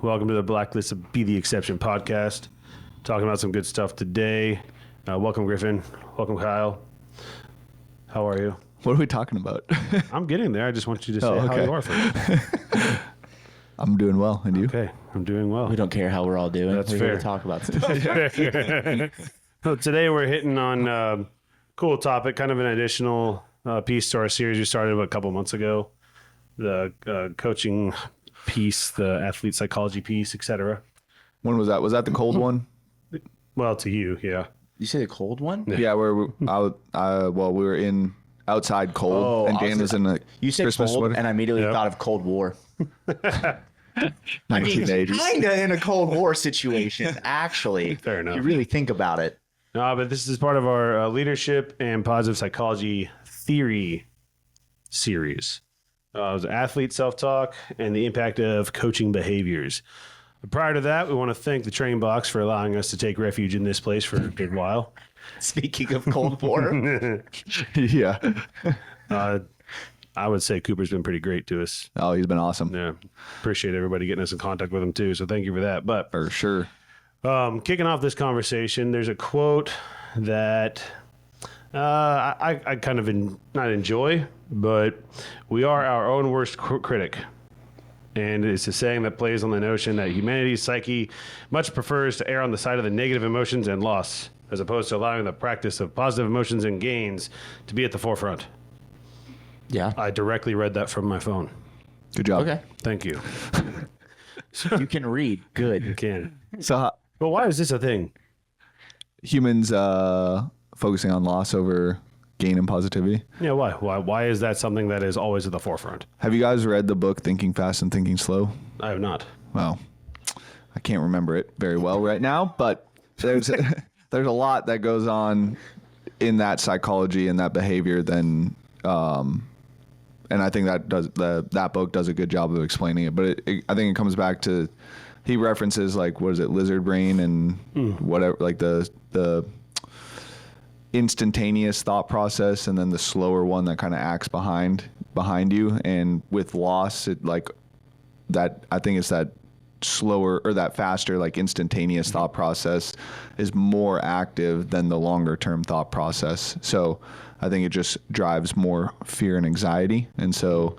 Welcome to the Blacklist of Be the Exception podcast. Talking about some good stuff today. Welcome, Griffin. Welcome, Kyle. How are you? What are we talking about? I'm getting there. I just want you to say how you are first. I'm doing well. And you? Okay, I'm doing well. We don't care how we're all doing. That's we're fair. here to talk about stuff. So today we're hitting on cool topic, kind of an additional piece to our series we started a couple months ago. The coaching piece, the athlete psychology piece, etc. When was that? Was that the cold one? Well, to you, yeah. You say the cold one? Yeah, where we were in outside cold, and Dan was in a You said Christmas cold, sweater. and I immediately thought of Cold War. 1980s. Kinda in a Cold War situation, actually. Fair enough. If you really think about it. No, but this is part of our leadership and positive psychology theory series. It was athlete self-talk and the impact of coaching behaviors. But prior to that, we want to thank the Train Box for allowing us to take refuge in this place for a good while. Speaking of Cold War. Yeah. I would say Cooper's been pretty great to us. Oh, he's been awesome. Yeah. Appreciate everybody getting us in contact with him too. So thank you for that. But For sure. kicking off this conversation, there's a quote that I kind of not enjoy, but we are our own worst critic. And it's a saying that plays on the notion that humanity's psyche much prefers to err on the side of the negative emotions and loss, as opposed to allowing the practice of positive emotions and gains to be at the forefront. Yeah. I directly read that from my phone. Good job. Okay. Thank you. You can read. Good. You can. So But why is this a thing? humans focusing on loss over gain and positivity. Yeah, why? Why is that something that is always at the forefront? Have you guys read the book Thinking Fast and Thinking Slow? I have not. Well, I can't remember it very well right now, but there's a lot that goes on in that psychology and that behavior. Then, and I think that book does a good job of explaining it. But I think it comes back to he references like what is it, lizard brain and whatever, like the instantaneous thought process, and then the slower one that kind of acts behind you. And with loss, it like that, I think it's that slower or that faster, like instantaneous thought process is more active than the longer term thought process. So I think it just drives more fear and anxiety. And so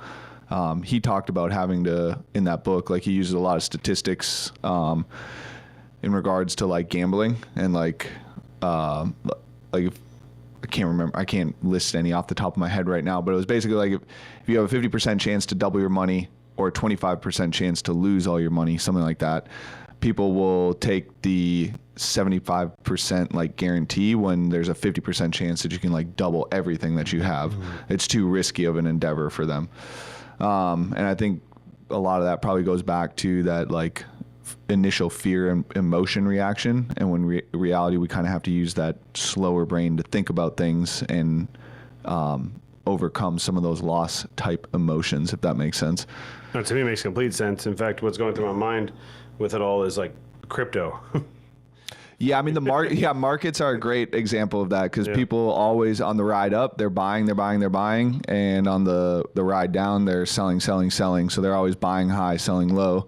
he talked about having to, in that book, like he uses a lot of statistics in regards to like gambling and like if, I can't list any off the top of my head right now, but it was basically like if you have a 50% chance to double your money or a 25% chance to lose all your money, something like that, people will take the 75% like guarantee when there's a 50% chance that you can like double everything that you have. It's too risky of an endeavor for them. And I think a lot of that probably goes back to that like initial fear and emotion reaction, and when reality we kind of have to use that slower brain to think about things and overcome some of those loss type emotions, if that makes sense. No, to me, it makes complete sense. In fact, what's going through my mind with it all is like crypto. Yeah, I mean markets are a great example of that because people always on the ride up, they're buying, and on the ride down, they're selling. So they're always buying high, selling low.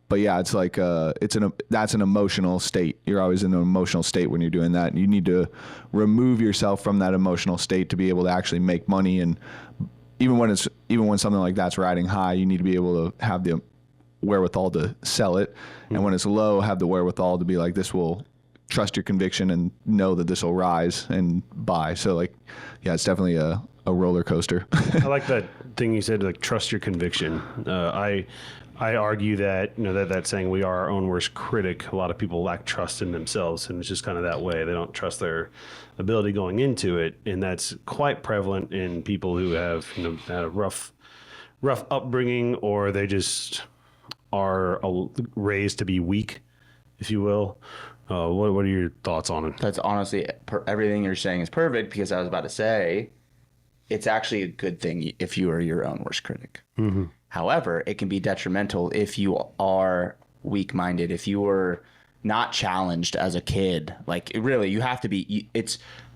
But yeah, it's like that's an emotional state. You're always in an emotional state when you're doing that, and you need to remove yourself from that emotional state to be able to actually make money. And even when something like that's riding high, you need to be able to have the wherewithal to sell it, and when it's low, have the wherewithal to be like, this will trust your conviction and know that this will rise and buy. So like, yeah, it's definitely a roller coaster. I like that thing you said, like trust your conviction. I argue that, that saying we are our own worst critic, a lot of people lack trust in themselves, and it's just kind of that way. They don't trust their ability going into it, and that's quite prevalent in people who have had a rough upbringing, or they just are raised to be weak, if you will. What are your thoughts on it? That's honestly, everything you're saying is perfect, because I was about to say, it's actually a good thing if you are your own worst critic. Mm-hmm. However, it can be detrimental if you are weak-minded, if you were not challenged as a kid. Like, really, you have to be.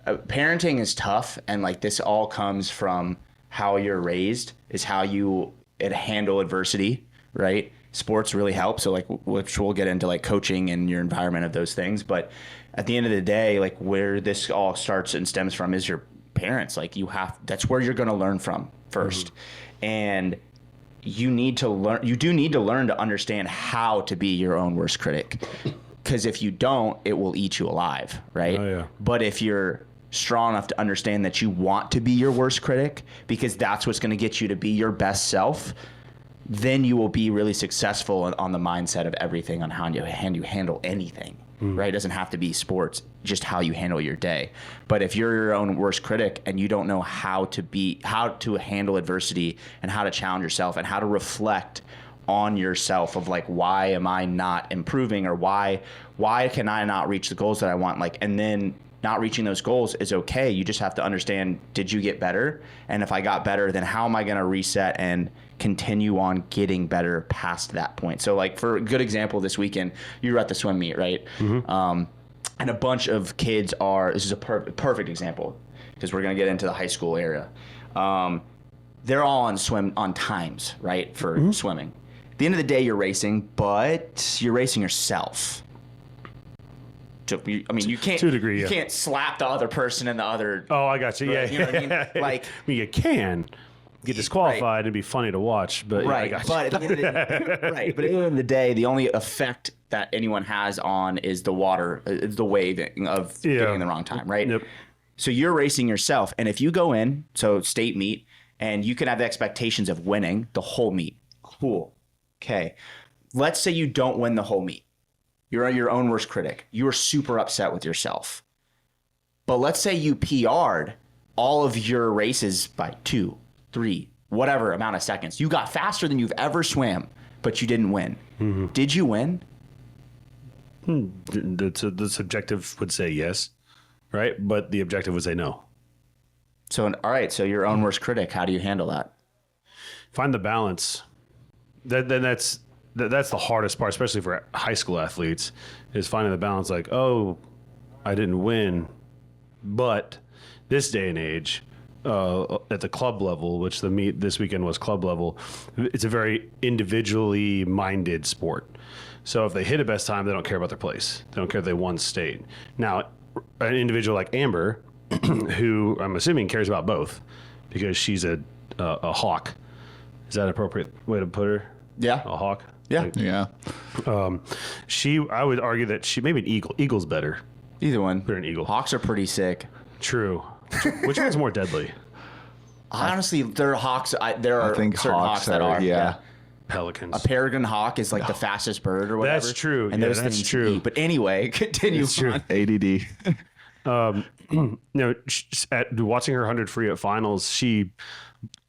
Parenting is tough, and like this all comes from how you're raised, is how you handle adversity, right? sports really help. So like, which we'll get into like coaching and your environment of those things. But at the end of the day, like where this all starts and stems from is your parents. Like that's where you're going to learn from first. And you do need to learn to understand how to be your own worst critic. Because if you don't, it will eat you alive, right? Oh, yeah. But if you're strong enough to understand that you want to be your worst critic, because that's what's going to get you to be your best self, then you will be really successful on the mindset of everything, on how you handle anything, right? It doesn't have to be sports, just how you handle your day. But if you're your own worst critic and you don't know how to handle adversity and how to challenge yourself and how to reflect on yourself of like, why am I not improving, or why can I not reach the goals that I want? Like, and then not reaching those goals is okay. You just have to understand, did you get better? And if I got better, then how am I going to reset and continue on getting better past that point? So like, for a good example, this weekend, you were at the swim meet, right? And a bunch of kids this is a perfect example, because we're going to get into the high school area. They're all on times, right? For swimming. At the end of the day, you're racing, but you're racing yourself. I mean, you can't, to a degree, you can't slap the other person in the other. Oh, I got you. Yeah. You know what I mean? Like, I mean, you can get disqualified. Right. It'd be funny to watch, but right. Yeah, I got But you. at the end of the, right. But at the end of the day, the only effect that anyone has on is the water, the waving of getting in the wrong time, right? Yep. So you're racing yourself, and if you go in, so state meet, and you can have the expectations of winning the whole meet. Cool. Okay. Let's say you don't win the whole meet. You're your own worst critic. You are super upset with yourself. But let's say you PR'd all of your races by 2, 3, whatever amount of seconds. You got faster than you've ever swam, but you didn't win. Did you win? The subjective would say yes, right? But the objective would say no. So, all right. So your own worst critic, how do you handle that? Find the balance. That's the hardest part, especially for high school athletes, is finding the balance. Like, oh, I didn't win, but this day and age, at the club level, which the meet this weekend was club level, it's a very individually minded sport. So if they hit a best time, they don't care about their place. They don't care if they won state. Now, an individual like Amber, who I'm assuming cares about both, because she's a hawk. Is that an appropriate way to put her? Yeah. A hawk? Yeah. Like, Yeah. I would argue that she maybe an eagle. Eagle's better. Either one. Put her an eagle. Hawks are pretty sick. True. Which one's more deadly? Honestly, there are hawks. There are I think certain hawks that are. yeah. Pelicans. A peregrine hawk is like the fastest bird or whatever. That's true. And Yeah, those that's things true. eat. But anyway, continue true. on. ADD. At watching her 100 free at finals, she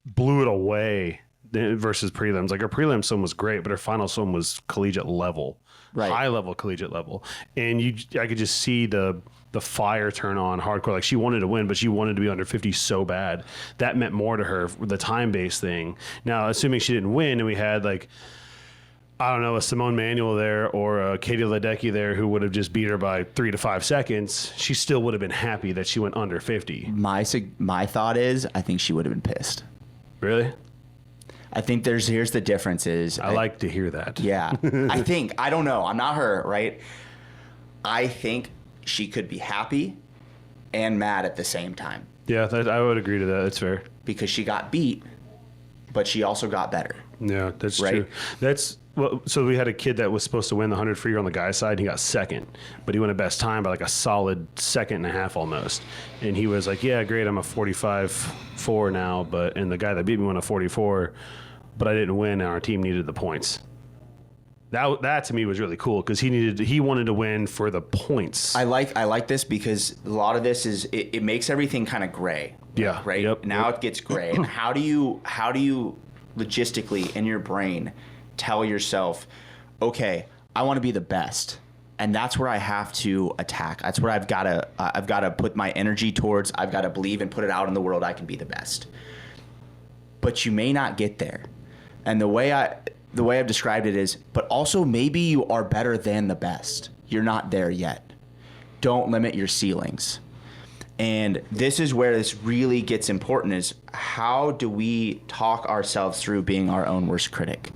blew it away versus prelims. Like her prelim swim was great, but her final swim was collegiate level, Right. high level collegiate level, and I could just see the fire turn on hardcore. Like she wanted to win, but she wanted to be under 50 so bad. That meant more to her, the time based thing. Now, assuming she didn't win, and we had like, I don't know, a Simone Manuel there or a Katie Ledecky there who would have just beat her by 3 to 5 seconds, she still would have been happy that she went under 50. My thought is, I think she would have been pissed. Really? I think here's the difference is. I like to hear that. Yeah. I don't know. I'm not her, right? I think she could be happy and mad at the same time Yeah, I would agree to that. That's fair. because she got beat, but she also got better. Yeah, that's Right. true. So we had a kid that was supposed to win the 100 free on the guy's side. And he got second, but he went a best time by like a solid second and a half almost. And he was like, "Yeah, great. I'm a 45-4 now." And the guy that beat me went a 44, but I didn't win. And our team needed the points. That to me was really cool because he wanted to win for the points. I like this because a lot of this is it makes everything kind of gray. Yeah. Right. Yep, Now yep. it gets gray. And how do you logistically in your brain tell yourself, okay, I want to be the best, and that's where I have to attack. That's where I've got to put my energy towards. I've got to believe and put it out in the world. I can be the best. But you may not get there, and the way I've described it is, but also maybe you are better than the best. You're not there yet. Don't limit your ceilings. And this is where this really gets important is how do we talk ourselves through being our own worst critic?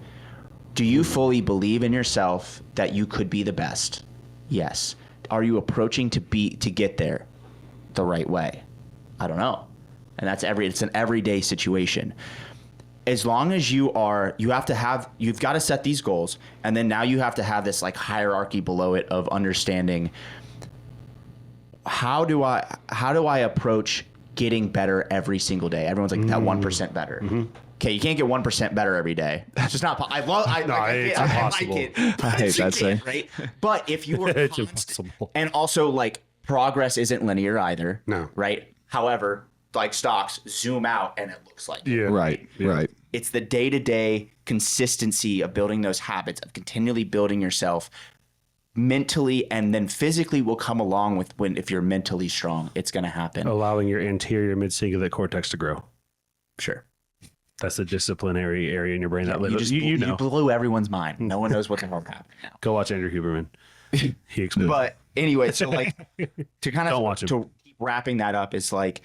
Do you fully believe in yourself that you could be the best? Yes. Are you approaching to get there the right way? I don't know. And it's an everyday situation. As long as you've got to set these goals, and then now you have to have this like hierarchy below it of understanding how do I approach getting better every single day? Everyone's like that 1% better. Okay, you can't get 1% better every day. It's just not. It's impossible. I hate that saying. Right? But if you were It's constant, impossible. and also like progress isn't linear either. No. Right. However, like stocks zoom out and it looks like Yeah. Right. it's the day-to-day consistency of building those habits, of continually building yourself mentally, and then physically will come along with if you're mentally strong. It's going to happen. Allowing your anterior mid-cingulate cortex to grow. Sure. That's the disciplinary area in your brain that lives. just You know. you blew everyone's mind. No one knows what the hell happened now. Go watch Andrew Huberman. He explains. But anyway, so like to kind Don't of watch him. to keep wrapping that up is like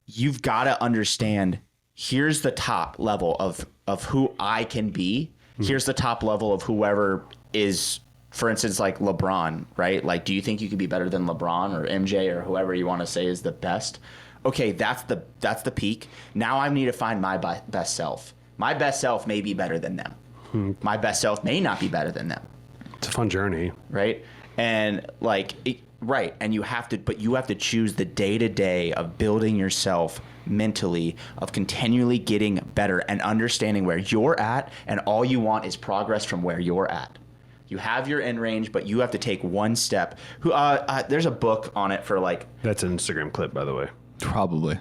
you've got to understand here's the top level of who I can be. Here's the top level of whoever is, for instance, like LeBron, right? Like, do you think you could be better than LeBron or MJ or whoever you want to say is the best? Okay, that's the peak. Now I need to find my best self. My best self may be better than them. My best self may not be better than them. It's a fun journey. Right? And right. And you have to choose the day-to-day of building yourself mentally, of continually getting better and understanding where you're at, and all you want is progress from where you're at. You have your end range, but you have to take one step. There's a book on it for like. That's an Instagram clip, by the way. Probably.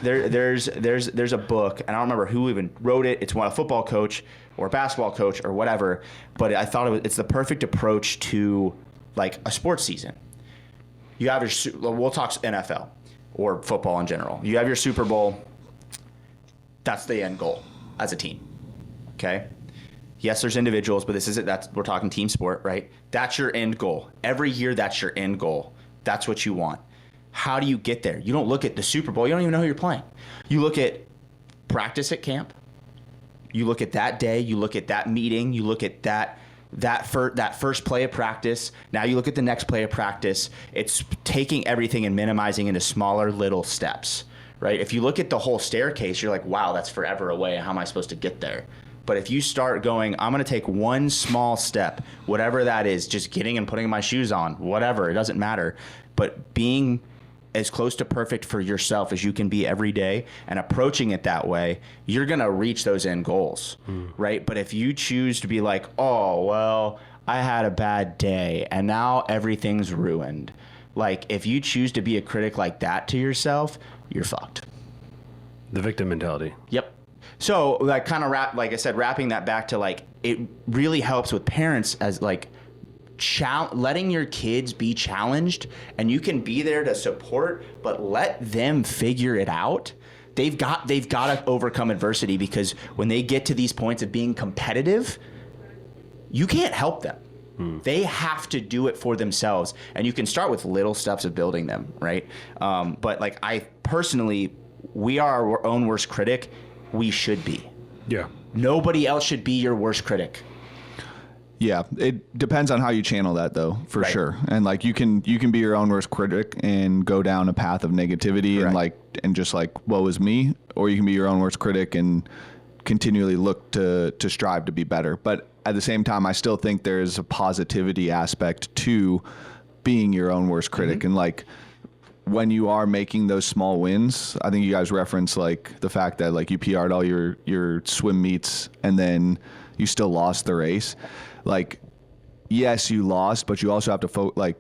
There's a book, and I don't remember who even wrote it. It's a football coach or a basketball coach or whatever. But I thought it's the perfect approach to like a sports season. You have we'll talk NFL or football in general. You have your Super Bowl. That's the end goal as a team. Okay. Yes, there's individuals, but we're talking team sport, right? That's your end goal. Every year, that's your end goal. That's what you want. How do you get there? You don't look at the Super Bowl. You don't even know who you're playing. You look at practice at camp. You look at that day. You look at that meeting. You look at that first play of practice. Now you look at the next play of practice. It's taking everything and minimizing into smaller little steps, right? If you look at the whole staircase, you're like, wow, that's forever away. How am I supposed to get there? But if you start going, I'm going to take one small step, whatever that is, just getting and putting my shoes on, whatever, it doesn't matter. But being as close to perfect for yourself as you can be every day and approaching it that way, you're going to reach those end goals, right? But if you choose to be like, oh, well, I had a bad day and now everything's ruined. Like, if you choose to be a critic like that to yourself, you're fucked. The victim mentality. Yep. So like kind of wrapping that back to like, it really helps with parents as like letting your kids be challenged, and you can be there to support, but let them figure it out. They've got to overcome adversity, because when they get to these points of being competitive, you can't help them. They have to do it for themselves, and you can start with little steps of building them, right? But like I personally, we are our own worst critic. We should be. Yeah. Nobody else should be your worst critic. Yeah, it depends on how you channel that, though, for Right. sure. And like you can be your own worst critic and go down a path of negativity and just like, woe is me, or you can be your own worst critic and continually look to strive to be better. But at the same time, I still think there's a positivity aspect to being your own worst critic. And like when you are making those small wins, I think you guys reference like the fact that like you PR'd all your swim meets and then you still lost the race. Like, yes, you lost, but you also have to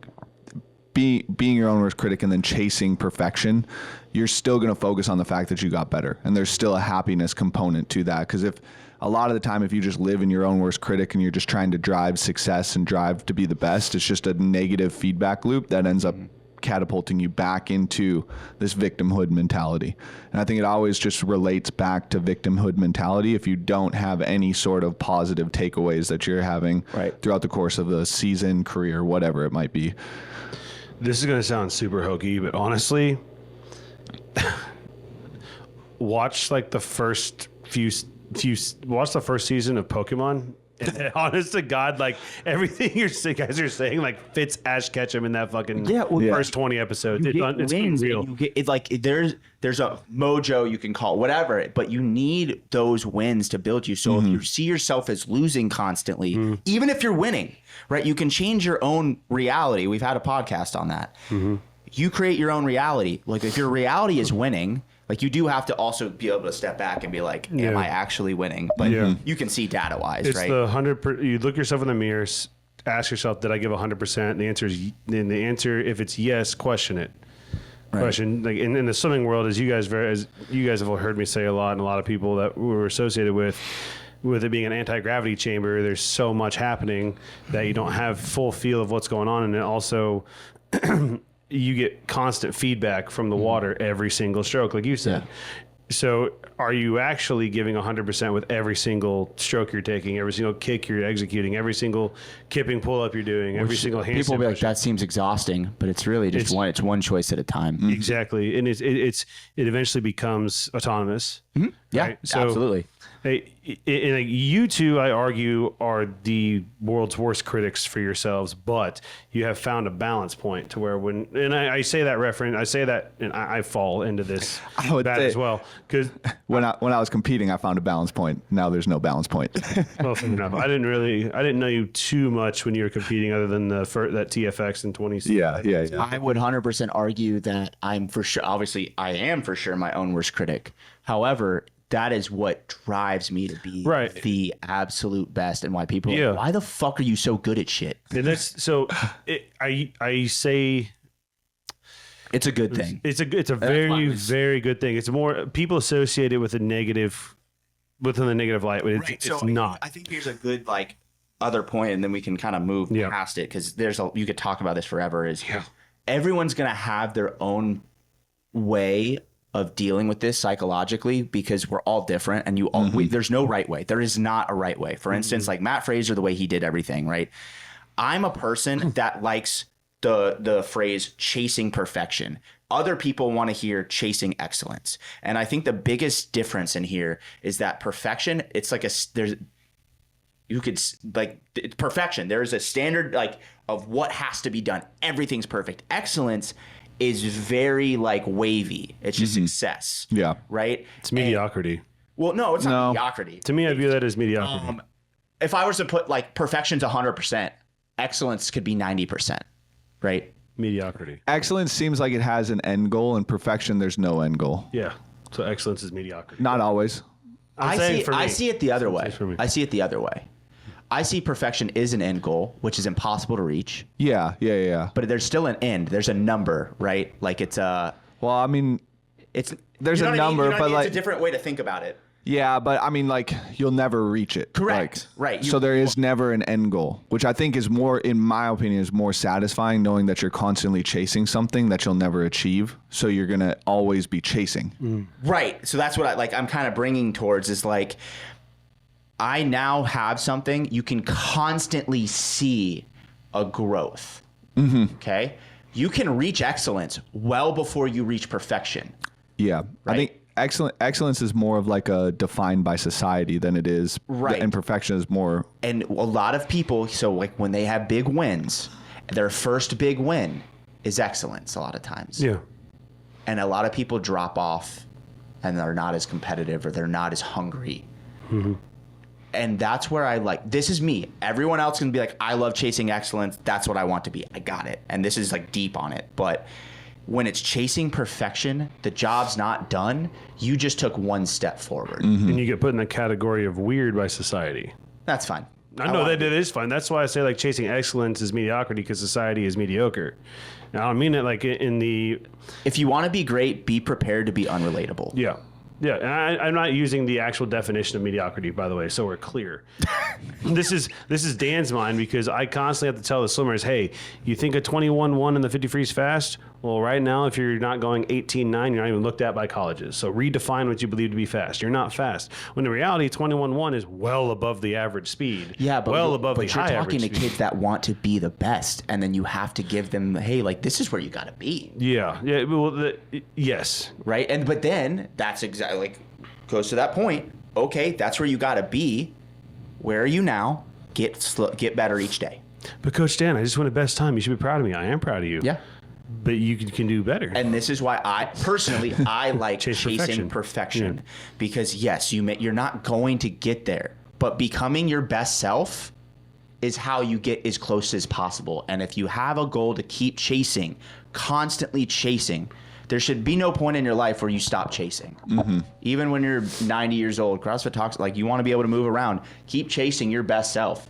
being your own worst critic and then chasing perfection. You're still going to focus on the fact that you got better, and there's still a happiness component to that. Because if a lot of the time, if you just live in your own worst critic and you're just trying to drive success and drive to be the best, it's just a negative feedback loop that ends up catapulting you back into this victimhood mentality. And I think it always just relates back to victimhood mentality if you don't have any sort of positive takeaways that you're having throughout the course of a season, career, whatever it might be. This is going to sound super hokey, but honestly, watch like the first few if you watch the first season of Pokemon, and honest to God, like everything guys are saying, like fits Ash Ketchum in that fucking first 20 episodes. It's real. There's a mojo, you can call it whatever, but you need those wins to build you. So if you see yourself as losing constantly, even if you're winning, right, you can change your own reality. We've had a podcast on that. You create your own reality. Like if your reality is winning, like you do have to also be able to step back and be like, am I actually winning? But you can see data wise, it's right? The 100%. You look yourself in the mirror, ask yourself, did I give 100%? The answer is, and the answer, if it's yes, question it. Right. Question, like in the swimming world, as you guys have heard me say a lot, and a lot of people that we're associated with it being an anti-gravity chamber, there's so much happening that you don't have full feel of what's going on, and it also you get constant feedback from the water every single stroke, like you said. So are you actually giving 100% with every single stroke you're taking, every single kick you're executing, every single kipping pull-up you're doing, every single handstand? People will be like, that seems exhausting, but it's really just one choice at a time. Exactly. And it eventually becomes autonomous. Yeah, right? So, absolutely. You two, I argue, are the world's worst critics for yourselves, but you have found a balance point to where I say that, and I fall into this as well. Because when I was competing, I found a balance point. Now there's no balance point. Well, fair enough. I didn't know you too much when you were competing, other than that TFX in 2016. Yeah. I would 100% argue that I am for sure my own worst critic. However, that is what drives me to be the absolute best, and why people are like, why the fuck are you so good at shit? And that's so. I say it's a good thing. It's a very very good thing. It's more people associate it with a negative, within the negative light, but it's not. I think here's a good other point, and then we can kind of move past it, because you could talk about this forever. Everyone's gonna have their own way of dealing with this psychologically, because we're all different, and there's no right way. There is not a right way. For instance, like Matt Fraser, the way he did everything, right? I'm a person that likes the phrase chasing perfection. Other people want to hear chasing excellence. And I think the biggest difference in here is that perfection, it's like perfection. There's a standard of what has to be done. Everything's perfect. Excellence is very wavy. It's just success. Yeah. Right? It's mediocrity. Well, no, it's not mediocrity. To me, I view that as mediocrity. If I was to put perfection's 100%, excellence could be 90%, right? Mediocrity. Excellence seems like it has an end goal, and perfection, there's no end goal. Yeah. So excellence is mediocrity. Not always. I see it the other way. I see perfection is an end goal, which is impossible to reach. Yeah. But there's still an end. There's a number, right? Like it's a. Well, I mean, there's a number, but it's a different way to think about it. Yeah, but I mean, you'll never reach it. Correct. Right. So there is never an end goal, which I think is more, in my opinion, is more satisfying, knowing that you're constantly chasing something that you'll never achieve. So you're gonna always be chasing. Right. So that's what I'm kind of bringing towards is I now have something you can constantly see a growth. Okay. You can reach excellence well before you reach perfection. Yeah. Right? I think excellence is more of a defined by society than it is. Right. And perfection is more. And a lot of people, so when they have big wins, their first big win is excellence a lot of times. Yeah. And a lot of people drop off and they're not as competitive, or they're not as hungry. And that's where this is me. Everyone else can be like, I love chasing excellence. That's what I want to be. I got it. And this is deep on it. But when it's chasing perfection, the job's not done. You just took one step forward. And you get put in the category of weird by society. That's fine. I know that it is fine. That's why I say chasing excellence is mediocrity, because society is mediocre. Now, I don't mean it in the... If you want to be great, be prepared to be unrelatable. Yeah. Yeah, and I'm not using the actual definition of mediocrity, by the way, so we're clear. This is Dan's mind, because I constantly have to tell the swimmers, hey, you think a 21.1 in the 50 free is fast? Well, right now, if you're not going 18.9, you're not even looked at by colleges. So redefine what you believe to be fast. You're not fast. When in reality, 21.1 is well above the average speed. Yeah, but well above the high average speed. But you're talking to kids that want to be the best, and then you have to give them, hey, this is where you got to be. Yeah. Well, yes. Right? But then that's exactly goes to that point. okay, that's where you got to be. Where are you now? Get better each day. But Coach Dan, I just won the best time. You should be proud of me. I am proud of you. Yeah. But you can do better. And this is why I like chasing perfection. Yeah. Because yes, you're not going to get there, but becoming your best self is how you get as close as possible. And if you have a goal to keep chasing, constantly chasing, there should be no point in your life where you stop chasing. Mm-hmm. Even when you're 90 years old, CrossFit talks like you want to be able to move around. Keep chasing your best self.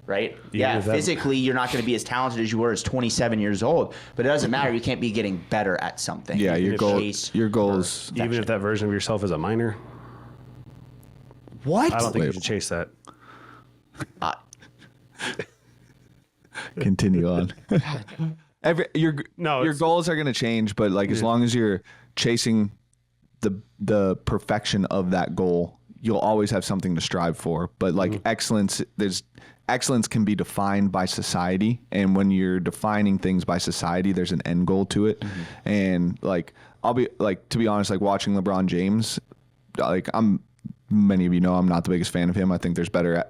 Right? Yeah, physically you're not going to be as talented as you were as 27 years old, but it doesn't matter. You can't be getting better at something. Yeah, your goals. Even if that version of yourself is a minor. What? I don't think you should chase that. Continue on. Your goals are going to change, but like as long as you're chasing the perfection of that goal, you'll always have something to strive for. But like excellence can be defined by society, and when you're defining things by society, there's an end goal to it. And like to be honest, like watching LeBron James, like many of you know I'm not the biggest fan of him. I think there's better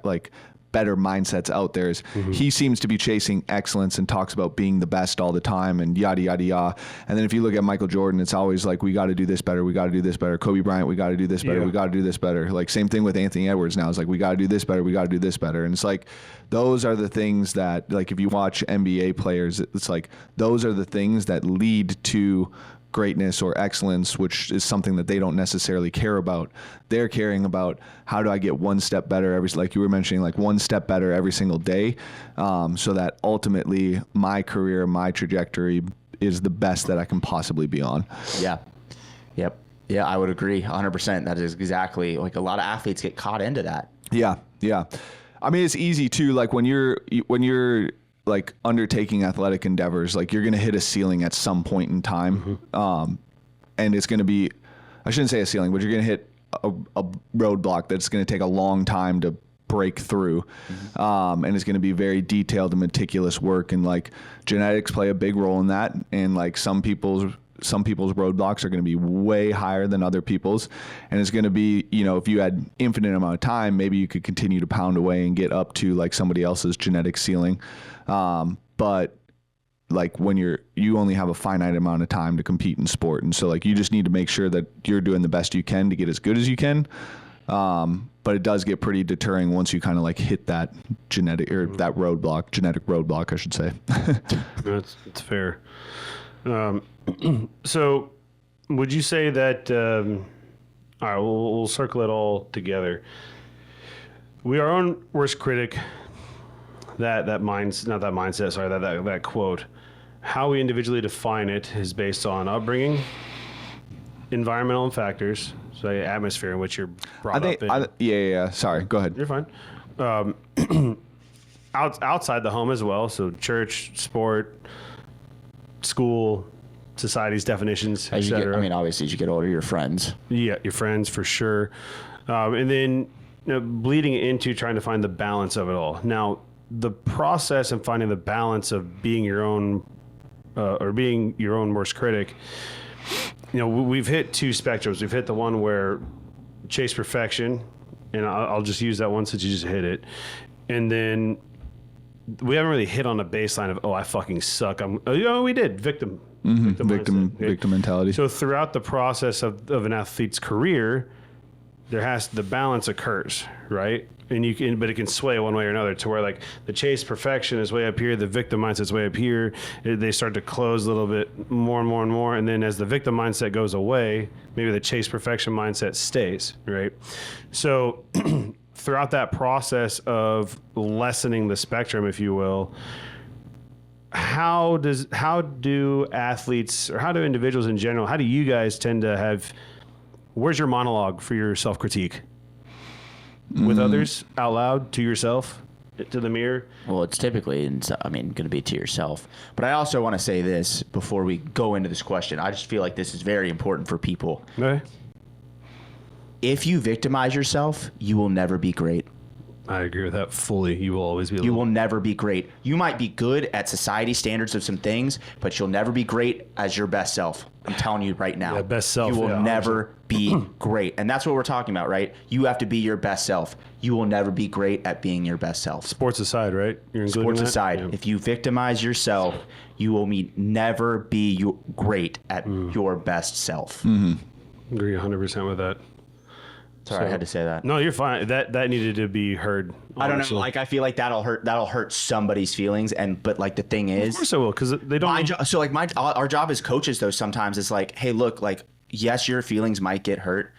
mindsets out there. He seems to be chasing excellence and talks about being the best all the time and yada yada yada. And then if you look at Michael Jordan, it's always like, we got to do this better, we got to do this better. Kobe Bryant, we got to do this better, we got to do this better. Like same thing with Anthony Edwards now. It's like, we got to do this better, we got to do this better. And it's like, those are the things that, like, if you watch NBA players, it's like those are the things that lead to greatness or excellence, which is something that they don't necessarily care about. They're caring about, how do I get one step better like you were mentioning, like one step better every single day, so that ultimately my career, my trajectory is the best that I can possibly be on. Yeah. Yep. Yeah, I would agree 100%. That is exactly, like, a lot of athletes get caught into that. Yeah. Yeah. I mean, it's easy too. Like when you're like undertaking athletic endeavors, like you're going to hit a ceiling at some point in time. And it's going to be, I shouldn't say a ceiling, but you're going to hit a roadblock that's going to take a long time to break through. And it's going to be very detailed and meticulous work. And like genetics play a big role in that. And like some people's roadblocks are going to be way higher than other people's. And it's going to be, if you had infinite amount of time, maybe you could continue to pound away and get up to like somebody else's genetic ceiling. But like when you only have a finite amount of time to compete in sport. And so like, you just need to make sure that you're doing the best you can to get as good as you can. But it does get pretty deterring once you kind of like hit that genetic roadblock, I should say. That's fair. So would you say that, all right, we'll circle it all together. We are our own worst critic. That quote, how we individually define it is based on upbringing, environmental factors, so atmosphere in which you're brought up in. Yeah. Sorry, go ahead. You're fine. Outside the home as well, so church, sport, school, society's definitions, etc. I mean, obviously, as you get older, your friends. Yeah, your friends for sure. And then bleeding into trying to find the balance of it all. Now, the process of finding the balance of being your own worst critic, we've hit two spectrums. We've hit the one where chase perfection, and I'll just use that one since you just hit it. And then we haven't really hit on the baseline of, I fucking suck. We did victim mentality. So throughout the process of an athlete's career, the balance occurs, right? And but it can sway one way or another to where like the chase perfection is way up here, the victim mindset is way up here. They start to close a little bit more and more and more. And then as the victim mindset goes away, maybe the chase perfection mindset stays, right? So throughout that process of lessening the spectrum, if you will, how do athletes, or how do individuals in general, how do you guys tend to have, where's your monologue for your self-critique? With others, out loud, to yourself, to the mirror? Well, it's typically, going to be to yourself. But I also want to say this before we go into this question. I just feel like this is very important for people. Okay. If you victimize yourself, you will never be great. I agree with that fully. You will always be. You will never be great. You might be good at society standards of some things, but you'll never be great as your best self. I'm telling you right now. Yeah, best self. You will yeah, never be great. And that's what we're talking about, right? You have to be your best self. You will never be great at being your best self. Sports aside, right? You're including Sports that? aside, Yeah. if you victimize yourself, you will never be great at your best self. Agree 100% with that. Sorry, I had to say that. No, you're fine. That needed to be heard. I don't know. honestly. Like, I feel like that'll hurt somebody's feelings. But like the thing is, Of course I will, because they don't. our job as coaches though sometimes is like, hey, look, like, yes, your feelings might get hurt,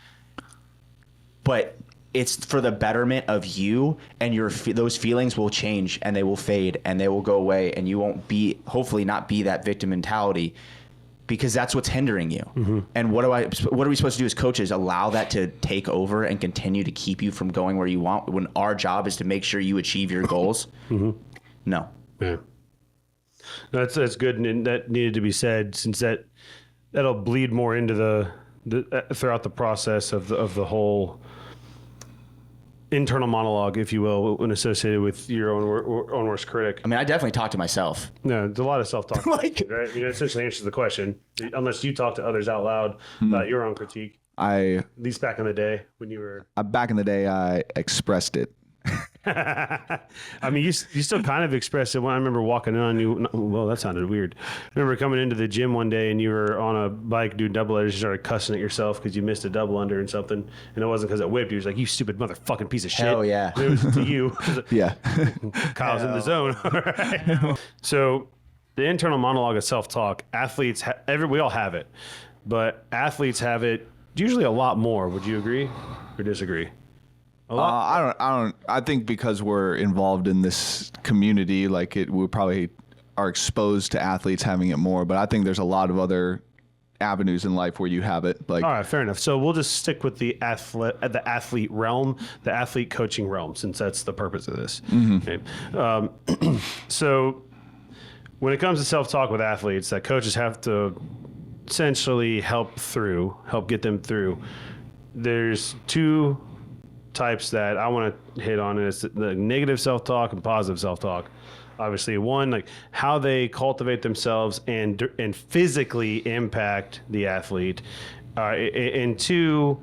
but it's for the betterment of you, and those feelings will change and they will fade and they will go away, and you won't hopefully not be that victim mentality, because that's what's hindering you. Mm-hmm. And what are we supposed to do as coaches? Allow that to take over and continue to keep you from going where you want, when our job is to make sure you achieve your goals? Mm-hmm. No. Yeah. That's good, and that needed to be said, since that'll bleed more into the throughout the process of the whole internal monologue, if you will, when associated with your own worst critic. I mean, I definitely talk to myself. No, there's a lot of self-talk. Like- right? I mean, it essentially answers the question, unless you talk to others out loud about your own critique. At least back in the day when you were. Back in the day, I expressed it. I mean, you still kind of expressed it. When I remember walking on you, well, that sounded weird. I remember coming into the gym one day and you were on a bike doing double unders. You started cussing at yourself because you missed a double under and something, and it wasn't because it whipped you. It was like, you stupid motherfucking piece of shit. Hell yeah. And it was to you. Yeah. Kyle's in the zone. Right? So the internal monologue of self-talk, athletes, we all have it, but athletes have it usually a lot more. Would you agree or disagree? I think because we're involved in this community, like we probably are exposed to athletes having it more, but I think there's a lot of other avenues in life where you have it. Like, all right, fair enough. So we'll just stick with the athlete realm, the athlete coaching realm, since that's the purpose of this. Mm-hmm. Okay. So when it comes to self-talk with athletes, that coaches have to essentially help get them through. There's two types that I want to hit on, is the negative self-talk and positive self-talk. Obviously, one, like how they cultivate themselves and physically impact the athlete, and two,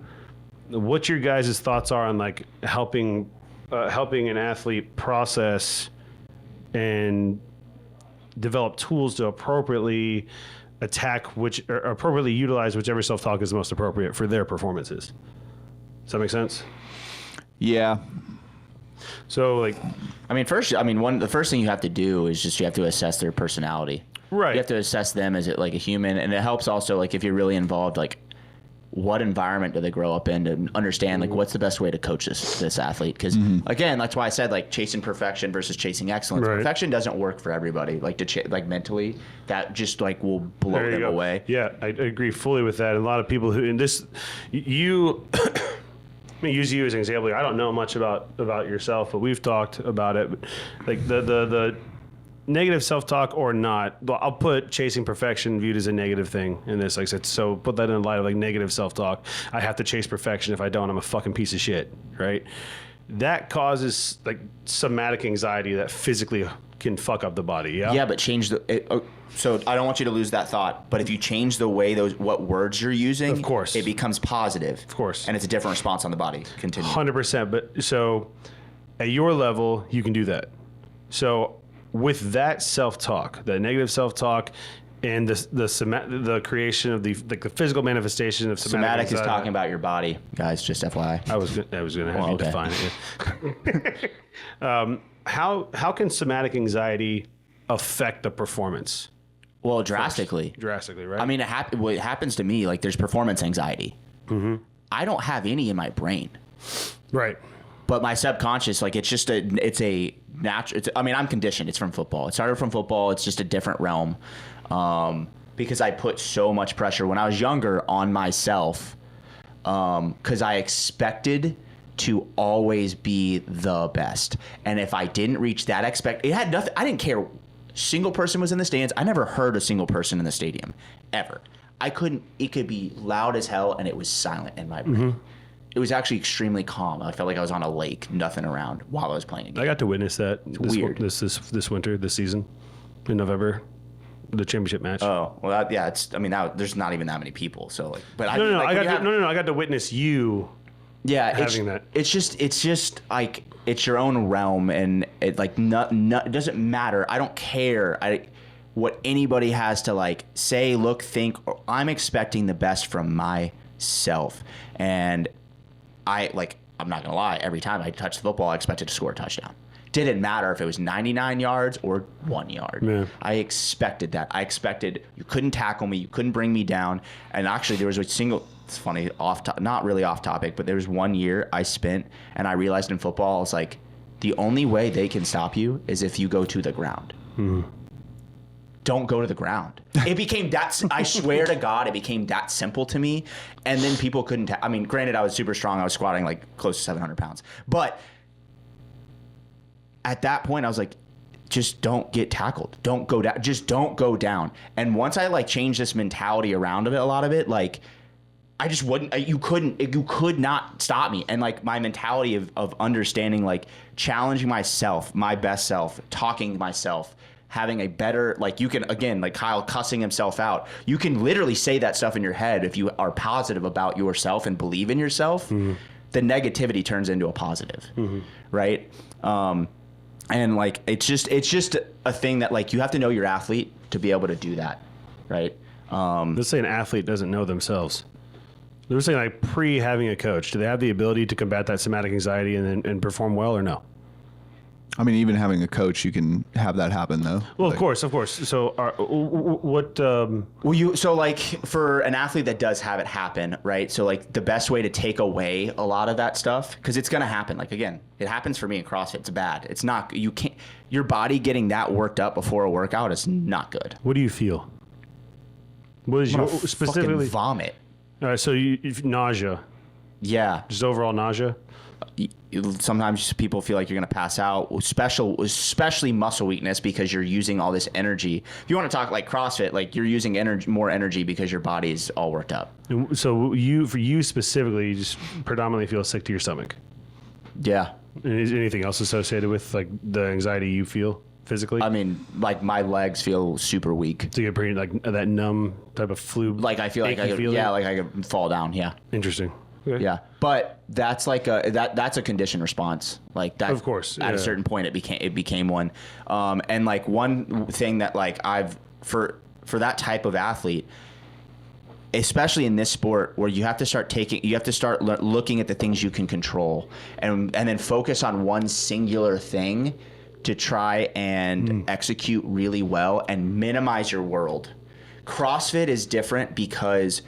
what your guys' thoughts are on like helping an athlete process and develop tools to appropriately appropriately utilize whichever self-talk is most appropriate for their performances. Does that make sense? yeah. So, like, the first thing you have to do is just you have to assess their personality. right. You have to assess them as like a human, and it helps also, like, if you're really involved, like, what environment do they grow up in, to understand like what's the best way to coach this athlete, because again, that's why I said like chasing perfection versus chasing excellence. Right. Perfection doesn't work for everybody. Like like mentally, that just like will blow There you them go. away. Yeah, I agree fully with that. And a lot of people who in this, you, let me use you as an example. I don't know much about yourself, but we've talked about it. Like the negative self-talk or not, I'll put chasing perfection viewed as a negative thing in this. Like I said, so put that in light of like negative self-talk. I have to chase perfection. If I don't, I'm a fucking piece of shit, right? That causes like somatic anxiety that physically can fuck up the body. Yeah. Yeah, but change so I don't want you to lose that thought. But if you change the way what words you're using, Of course. it becomes positive. Of course. And it's a different response on the body. Continue. 100%. But so at your level, you can do that. So with that self-talk, the negative self-talk, and the creation of the physical manifestation of somatic Somatic is talking about your body, guys. Just FYI. I was going to have you okay. define it. How can somatic anxiety affect the performance? Well, drastically. Drastically, right? I mean, what happens to me, like, there's performance anxiety. Mm-hmm. I don't have any in my brain, right. but my subconscious, like, it's a natural. I'm conditioned. It's from football. It started from football. It's just a different realm, because I put so much pressure when I was younger on myself, because I expected to always be the best, and if I didn't reach that it had nothing. I didn't care. Single person was in the stands. I never heard a single person in the stadium ever. I couldn't. It could be loud as hell, and it was silent in my brain. it was actually extremely calm. I felt like I was on a lake, nothing around while I was playing a game. I got to witness that weird. this winter, this season, in November, the championship match. Oh, well, there's not even that many people. So like, but No, I got to witness you. Yeah, having that. It's just like it's your own realm, and it like it doesn't matter. I don't care. What anybody has to like say, look, think. I'm expecting the best from myself, and I'm not gonna lie. Every time I touched the football, I expected to score a touchdown. Didn't matter if it was 99 yards or 1 yard. Yeah. I expected that. I expected you couldn't tackle me, you couldn't bring me down, and actually there was a single. It's funny, not really off topic, but there was 1 year I spent, and I realized in football, I was like, the only way they can stop you is if you go to the ground. Don't go to the ground. It became that, I swear to God, it became that simple to me. And then people couldn't, I mean, granted, I was super strong. I was squatting like close to 700 pounds. But at that point, I was like, just don't get tackled. Don't go down. Just don't go down. And once I like changed this mentality around of it, a lot of it, like, I just wouldn't, you could not stop me. And like my mentality of understanding, like challenging myself, my best self, talking to myself, having a better, like you can, again, like Kyle cussing himself out. You can literally say that stuff in your head if you are positive about yourself and believe in yourself. The negativity turns into a positive, right? And like, it's just a thing that like you have to know your athlete to be able to do that, right? Let's say an athlete doesn't know themselves. They're saying like having a coach, do they have the ability to combat that somatic anxiety and perform well or no? I mean, even having a coach, you can have that happen though. Well, like, of course. So what? So like for an athlete that does have it happen, right? So like the best way to take away a lot of that stuff, because it's going to happen. Like again, it happens for me in CrossFit. It's bad. It's not, you can't, your body getting that worked up before a workout is not good. What do you feel? What is your specifically? Vomit. All right, so nausea. Yeah. Just overall nausea. Sometimes people feel like you're going to pass out, especially muscle weakness, because you're using all this energy. If you want to talk like CrossFit, like you're using more energy because your body is all worked up. So for you specifically, you just predominantly feel sick to your stomach. Yeah. And is anything else associated with like the anxiety you feel physically? I mean, like my legs feel super weak. So you get pretty like that numb type of flu. Like I feel like I could fall down. Yeah. Interesting. Okay. Yeah, but that's like that's a conditioned response. Like that, of course. At a certain point, it became one. And like one thing that like I've for that type of athlete, especially in this sport where you have to start looking at the things you can control and then focus on one singular thing to try and execute really well and minimize your world. CrossFit is different because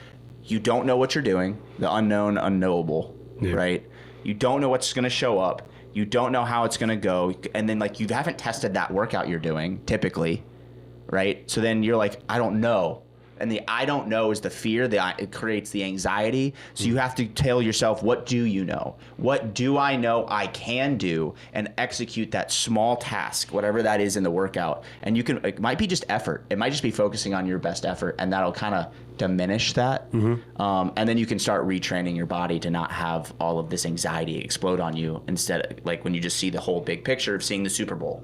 you don't know what you're doing, the unknown, unknowable, right? You don't know what's going to show up. You don't know how it's going to go. And then like you haven't tested that workout you're doing typically, right? So then you're like, I don't know. And the I don't know is the fear that it creates the anxiety. So you have to tell yourself, what do you know? What do I know I can do and execute that small task, whatever that is in the workout. And you can, it might be just effort. It might just be focusing on your best effort, and that'll kind of diminish that. And then you can start retraining your body to not have all of this anxiety explode on you, instead of like when you just see the whole big picture of seeing the Super Bowl,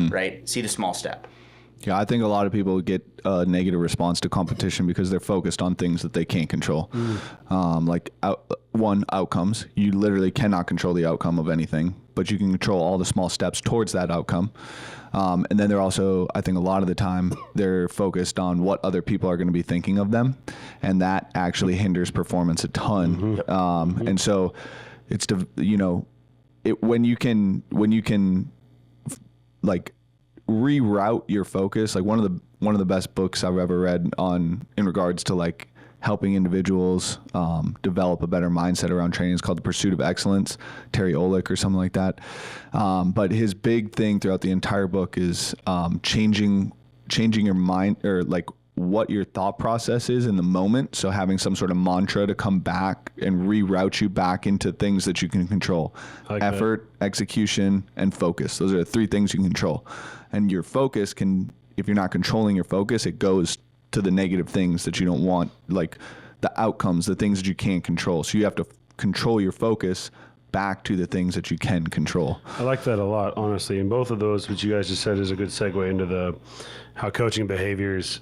right? See the small step. Yeah, I think a lot of people get a negative response to competition because they're focused on things that they can't control. Outcomes. You literally cannot control the outcome of anything, but you can control all the small steps towards that outcome. And then they're also, I think a lot of the time, they're focused on what other people are going to be thinking of them, and that actually hinders performance a ton. And so it's, when you can like reroute your focus. Like one of the best books I've ever read in regards to like helping individuals develop a better mindset around training is called The Pursuit of Excellence, Terry Olick or something like that. But his big thing throughout the entire book is changing your mind, or like what your thought process is in the moment. So having some sort of mantra to come back and reroute you back into things that you can control. Like effort, execution, and focus. Those are the three things you can control. And your focus if you're not controlling your focus, it goes to the negative things that you don't want, like the outcomes, the things that you can't control. So you have to control your focus back to the things that you can control. I like that a lot, honestly. And both of those, which you guys just said, is a good segue into the how coaching behaviors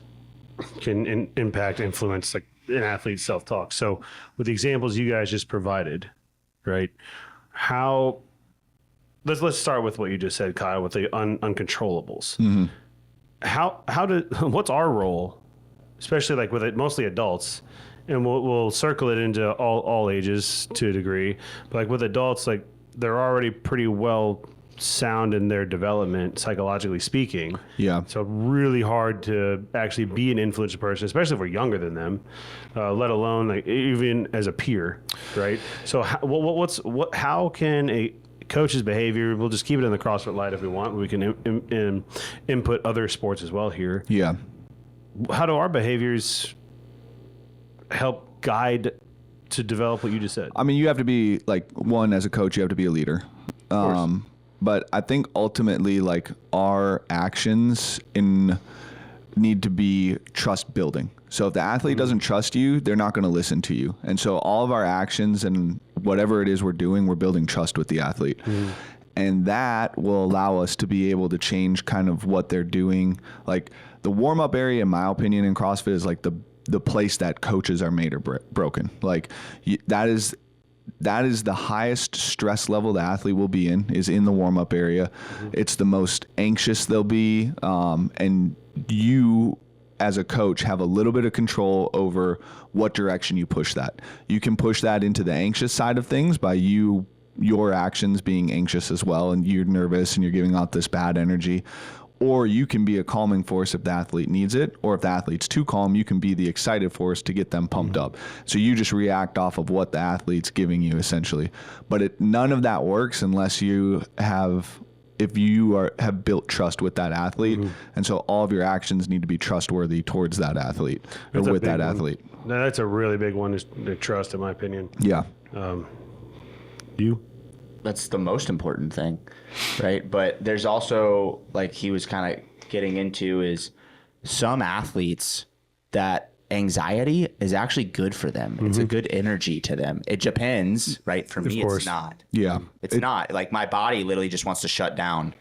can influence like an athlete's self-talk. So with the examples you guys just provided, right? How let's start with what you just said, Kyle, with the uncontrollables. Mm-hmm. What's our role, especially like with mostly adults, and we'll circle it into all ages to a degree, but like with adults, like they're already pretty well sound in their development, psychologically speaking. Yeah. So really hard to actually be an influential person, especially if we're younger than them, let alone like even as a peer, right? So how can a coach's behavior, we'll just keep it in the CrossFit light if we want, we can input other sports as well here. Yeah. How do our behaviors help guide to develop what you just said? I mean, you have to be like, one, as a coach, you have to be a leader. But I think ultimately, like, our actions need to be trust building. So if the athlete doesn't trust you, they're not going to listen to you. And so all of our actions and whatever it is we're doing, we're building trust with the athlete. And that will allow us to be able to change kind of what they're doing. Like the warm-up area, in my opinion, in CrossFit is like the place that coaches are made or broken. Like that is the highest stress level the athlete will be in the warm-up area. It's the most anxious they'll be. And you, as a coach, have a little bit of control over what direction you push that. You can push that into the anxious side of things by your actions being anxious as well, and you're nervous and you're giving out this bad energy. Or you can be a calming force if the athlete needs it, or if the athlete's too calm, you can be the excited force to get them pumped up. So you just react off of what the athlete's giving you, essentially. But none of that works unless you have built trust with that athlete. And so all of your actions need to be trustworthy towards that athlete or with that athlete. No, that's a really big one, is the trust, in my opinion. Yeah. You? That's the most important thing, right? But there's also, like he was kind of getting into, is some athletes that anxiety is actually good for them. It's a good energy to them. It depends, right? For me, it's not. Yeah. It's not. Like my body literally just wants to shut down.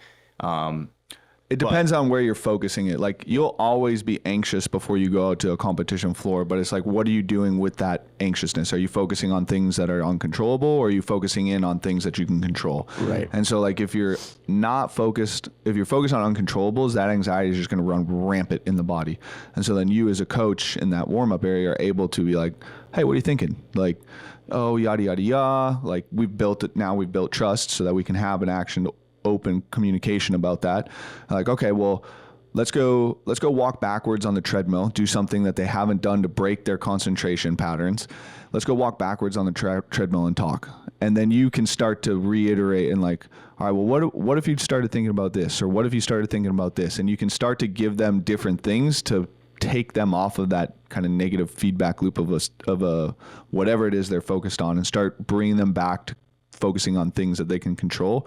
It depends on where you're focusing it. Like you'll always be anxious before you go out to a competition floor, but it's like, what are you doing with that anxiousness? Are you focusing on things that are uncontrollable, or are you focusing in on things that you can control? Right. And so like if you're focused on uncontrollables, that anxiety is just going to run rampant in the body. And so then you as a coach in that warm-up area are able to be like, hey, what are you thinking? Like, oh, yada, yada, yada. Like we've built trust so that we can have an open communication about that. Like, okay, well, let's go walk backwards on the treadmill, do something that they haven't done to break their concentration patterns. Let's go walk backwards on the treadmill and talk. And then you can start to reiterate and like, all right, well, what if you started thinking about this? Or what if you started thinking about this? And you can start to give them different things to take them off of that kind of negative feedback loop of whatever it is they're focused on, and start bringing them back to focusing on things that they can control.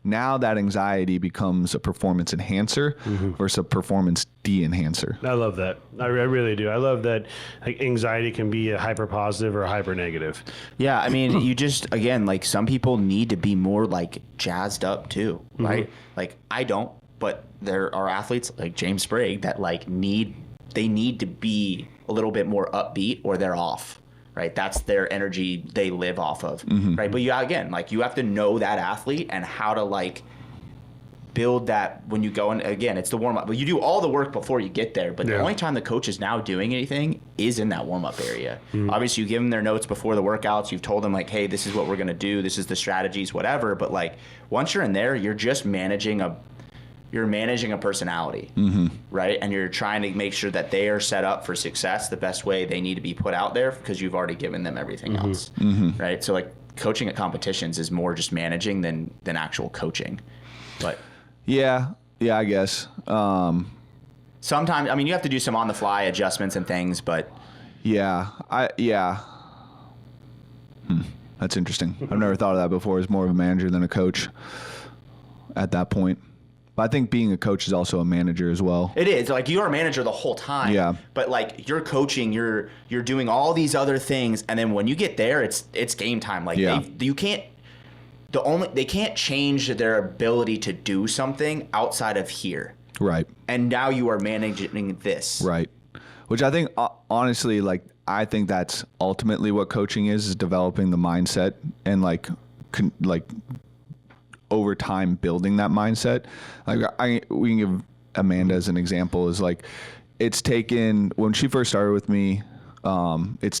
Now that anxiety becomes a performance enhancer versus a performance de-enhancer. I love that. I really do. I love that like anxiety can be a hyper positive or a hyper negative. Yeah, I mean, you just, again, like some people need to be more like jazzed up too, right? Like I don't, but there are athletes like James Sprague that like need to be a little bit more upbeat or they're off. Right, that's their energy they live off of, right? But you have to know that athlete and how to like build that when you go in. Again, it's the warm up, but you do all the work before you get there. But the only time the coach is now doing anything is in that warm up area. Obviously, you give them their notes before the workouts. You've told them like, hey, this is what we're gonna do. This is the strategies, whatever. But like once you're in there, you're just managing a personality, right? And you're trying to make sure that they are set up for success the best way they need to be put out there because you've already given them everything else, right? So like coaching at competitions is more just managing than actual coaching. But yeah, I guess. Sometimes, I mean, you have to do some on the fly adjustments and things, but that's interesting. I've never thought of that before as more of a manager than a coach at that point. But I think being a coach is also a manager as well. It is like you're a manager the whole time. Yeah. But like you're coaching, you're doing all these other things, and then when you get there, it's game time. Like they can't change their ability to do something outside of here. Right. And now you are managing this. Right. Which I think, honestly, like, I think that's ultimately what coaching is developing the mindset and like over time building that mindset. Like we can give Amanda as an example is like, it's taken, when she first started with me, it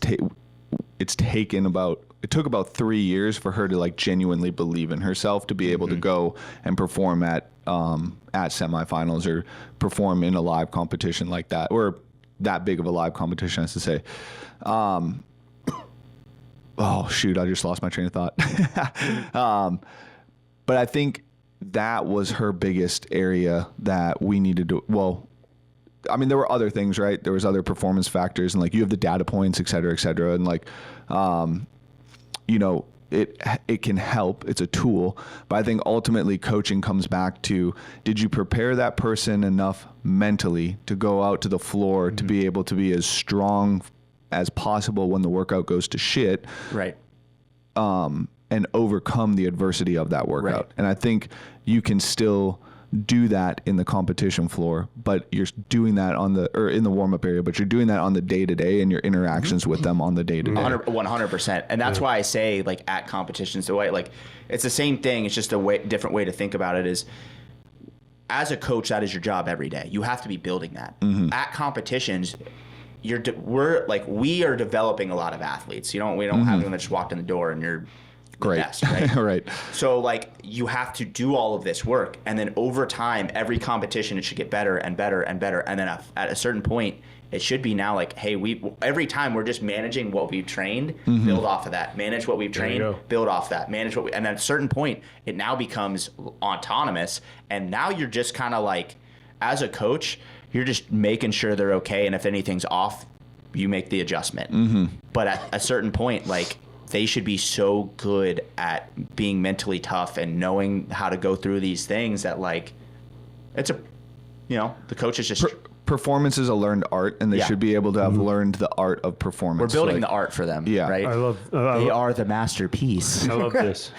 took about 3 years for her to like genuinely believe in herself to be able to go and perform at semifinals or perform in a live competition like that, or that big of a live competition, I should say. Oh shoot, I just lost my train of thought. But I think that was her biggest area that we needed to, well, I mean, there were other things, right? There was other performance factors and like you have the data points, et cetera, et cetera. And like, you know, it can help. It's a tool. But I think ultimately coaching comes back to, did you prepare that person enough mentally to go out to the floor to be able to be as strong as possible when the workout goes to shit? Right. And overcome the adversity of that workout. Right. And I think you can still do that in the competition floor, but you're doing that in the warm-up area, but you're doing that on the day-to-day and your interactions with them on the day-to-day. 100%. And that's why I say like at competitions, the way like it's the same thing. It's just a different way to think about it is, as a coach, that is your job every day. You have to be building that. At competitions, we are developing a lot of athletes. We don't have them that just walked in the door and you're great. Best, right? Right. So like you have to do all of this work, and then over time, every competition it should get better and better and better, and then at a certain point, it should be now like, hey, every time we're just managing what we've trained, build off of that, manage what we've trained, build off that, manage and then at a certain point, it now becomes autonomous, and now you're just kind of like, as a coach, you're just making sure they're okay, and if anything's off, you make the adjustment. But at a certain point, like, they should be so good at being mentally tough and knowing how to go through these things that like the coach is just performance is a learned art, and they should be able to have learned the art of performance. We're building the art for them. Yeah. Right. They are the masterpiece. I love this.